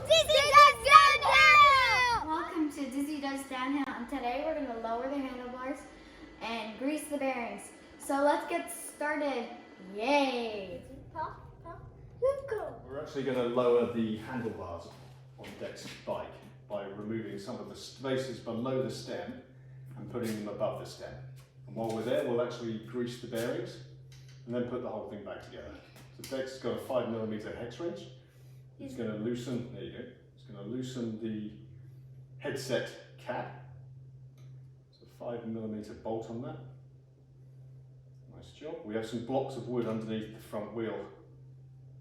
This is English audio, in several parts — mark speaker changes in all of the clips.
Speaker 1: Dizi Does Downhill!
Speaker 2: Welcome to Dizi Does Downhill, and today we're going to lower the handlebars and grease the bearings. So let's get started. Yay!
Speaker 3: We're actually going to lower the handlebars on Dex's bike by removing some of the spaces below the stem and putting them above the stem. And while we're there, we'll actually grease the bearings and then put the whole thing back together. So Dex has got a 5mm hex wrench. It's going to loosen, there you go, it's going to loosen the headset cap. So 5mm bolt on that. Nice job. We have some blocks of wood underneath the front wheel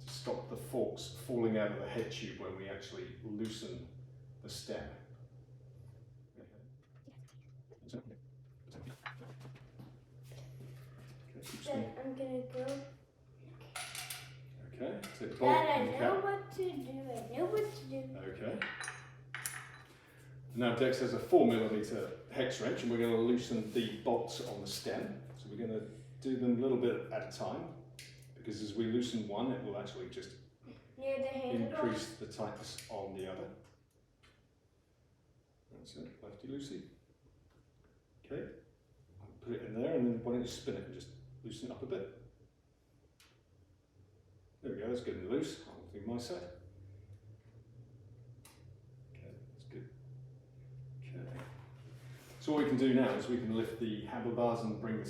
Speaker 3: to stop the forks falling out of the head tube when we actually loosen the stem.
Speaker 1: I'm gonna go.
Speaker 3: Okay, take the bolt.
Speaker 1: Dad, I know what to do. I know what to do.
Speaker 3: Okay. Now Dex has a 4mm hex wrench and we're going to loosen the bolts on the stem. So we're going to do them a little bit at a time, because as we loosen one, it will actually just
Speaker 1: Near the handlebars.
Speaker 3: increase the tightness on the other. That's it, lefty loosey. Okay, I'll put it in there, and then why don't you spin it and just loosen it up a bit. There we go, that's good and loose. I'll do my side. Okay, that's good. Okay. So what we can do now is we can lift the handlebars and bring the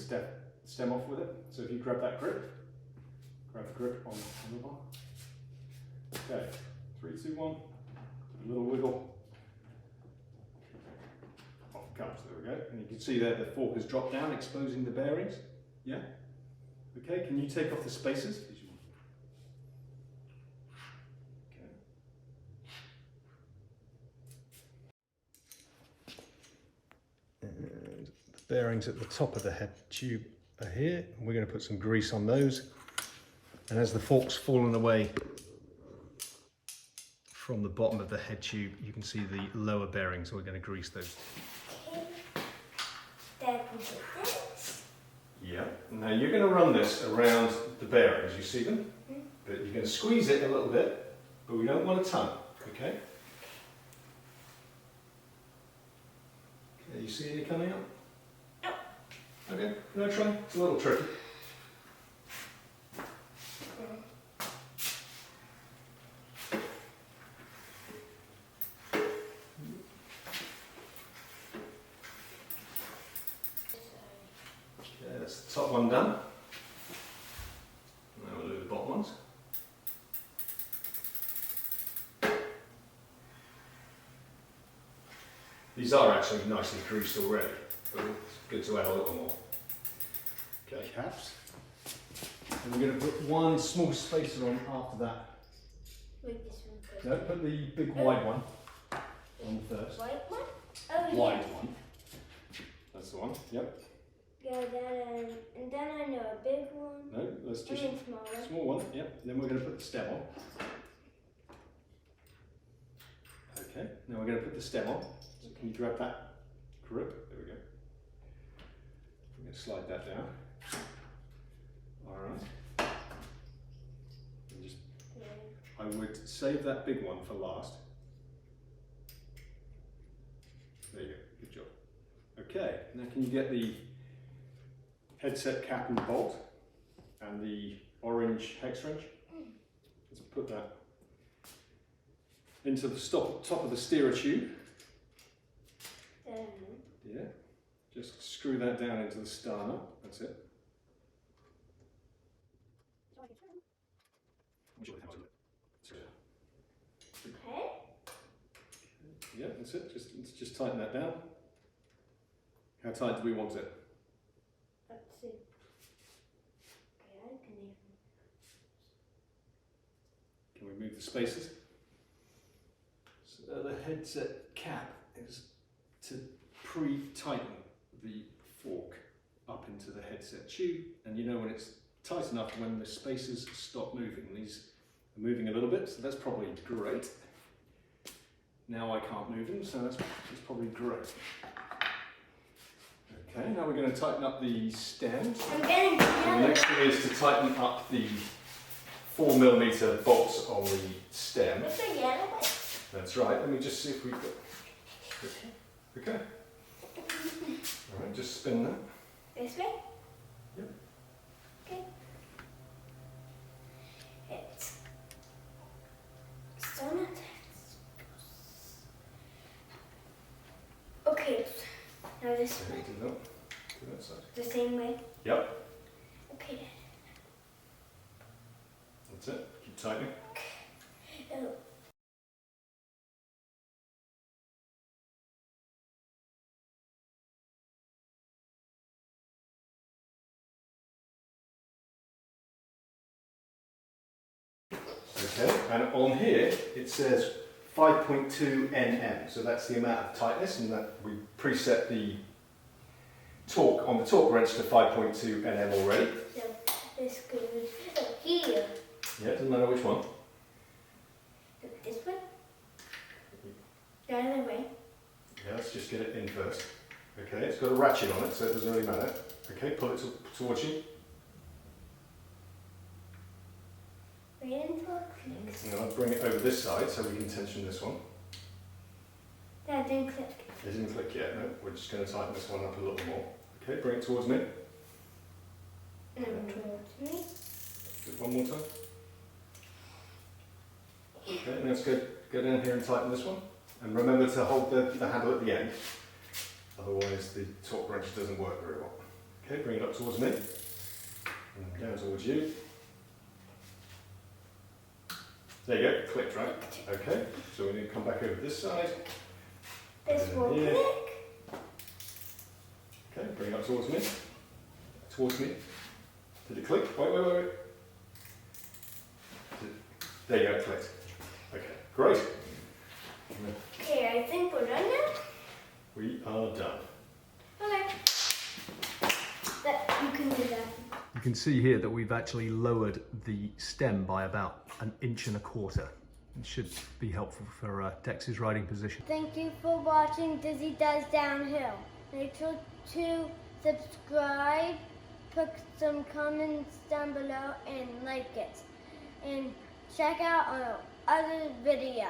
Speaker 3: stem off with it. So if you grab that grip, grab the grip on the handlebar. Okay, 3, 2, 1, a little wiggle. Off it comes, there we go. And you can see there the fork has dropped down, exposing the bearings. Yeah? Okay, can you take off the spaces? Okay. And the bearings at the top of the head tube are here. We're going to put some grease on those. And as the fork's fallen away from the bottom of the head tube, you can see the lower bearings, so we're going to grease those.
Speaker 1: Dad, we did this.
Speaker 3: Yeah. Now you're going to run this around the bearings, you see them? But you're going to squeeze it a little bit, but we don't want a ton, okay? Okay, you see it coming up? No. Okay, no try. It's a little tricky. Okay, that's the top one done. Now we'll do the bottom ones. These are actually nicely greased already, but it's good to add a little more. Okay, caps. And we're going to put one small spacer on after that.
Speaker 1: Wait, this one goes.
Speaker 3: No, put the big wide one on first.
Speaker 1: White one? Oh, yeah.
Speaker 3: Wide one. That's the one, yep.
Speaker 1: Yeah, that, and then I know a big one.
Speaker 3: No, let's just...
Speaker 1: And then smaller.
Speaker 3: Small one, yep. Then we're going to put the stem on. Okay, now we're going to put the stem on. So can you grab that grip? There we go. We're going to slide that down. Alright. And just, I would save that big one for last. There you go, good job. Okay, now can you get the headset cap and bolt and the orange hex wrench? Let's put that into the top of the steerer tube. Yeah, just screw that down into the starter. That's it.
Speaker 1: Okay.
Speaker 3: Yeah, that's it. Just tighten that down. How tight do we want it?
Speaker 1: Let's see. Okay, I can even.
Speaker 3: Can we move the spacers? So the headset cap is to pre-tighten the fork up into the headset tube, and you know when it's tight enough when the spacers stop moving. These are moving a little bit, so that's probably great. Now I can't move them, so that's probably great. Okay, now we're going to tighten up the stems.
Speaker 1: I'm getting
Speaker 3: The next thing is to tighten up the 4mm bolts on the stem.
Speaker 1: What's the yellow one?
Speaker 3: That's right. Let me just see if we've got. Okay. All right, just spin that.
Speaker 1: This way?
Speaker 3: Yep.
Speaker 1: Okay. It's done it. Okay. Now this
Speaker 3: Okay,
Speaker 1: way.
Speaker 3: do that side.
Speaker 1: The same way.
Speaker 3: Yep.
Speaker 1: Okay.
Speaker 3: That's it. Keep tightening.
Speaker 1: Oh.
Speaker 3: Okay, and on here it says 5.2 nm, so that's the amount of tightness, and that we preset the torque on the torque wrench to 5.2 nm already.
Speaker 1: So this goes here.
Speaker 3: Yeah, doesn't matter which one.
Speaker 1: This way. The other way.
Speaker 3: Yeah, let's just get it in first. Okay, it's got a ratchet on it, so it doesn't really matter. Okay, pull it towards you.
Speaker 1: Right into it. Clicks.
Speaker 3: And I'll bring it over this side so we can tension this one.
Speaker 1: That didn't click.
Speaker 3: It didn't click yet, no. We're just going to tighten this one up a little more. Okay, bring it towards me.
Speaker 1: And towards me.
Speaker 3: Do it one more time. Okay, now let's go down here and tighten this one. And remember to hold the handle at the end. Otherwise the torque wrench doesn't work very well. Okay, bring it up towards me. And down towards you. There you go, clicked, right? Okay, so we need to come back over this side.
Speaker 1: This
Speaker 3: And
Speaker 1: will
Speaker 3: here.
Speaker 1: click.
Speaker 3: Okay, bring it up towards me. Towards me. Did it click? Wait. There you go, it clicked. Okay, great.
Speaker 1: Okay, I think we're done now.
Speaker 3: We are done.
Speaker 1: Okay. You can do that.
Speaker 3: You can see here that we've actually lowered the stem by about 1.25 inches. It should be helpful for Dex's riding position.
Speaker 2: Thank you for watching Dizi Does Downhill. Make sure to subscribe, put some comments down below, and like it. And check out our other video.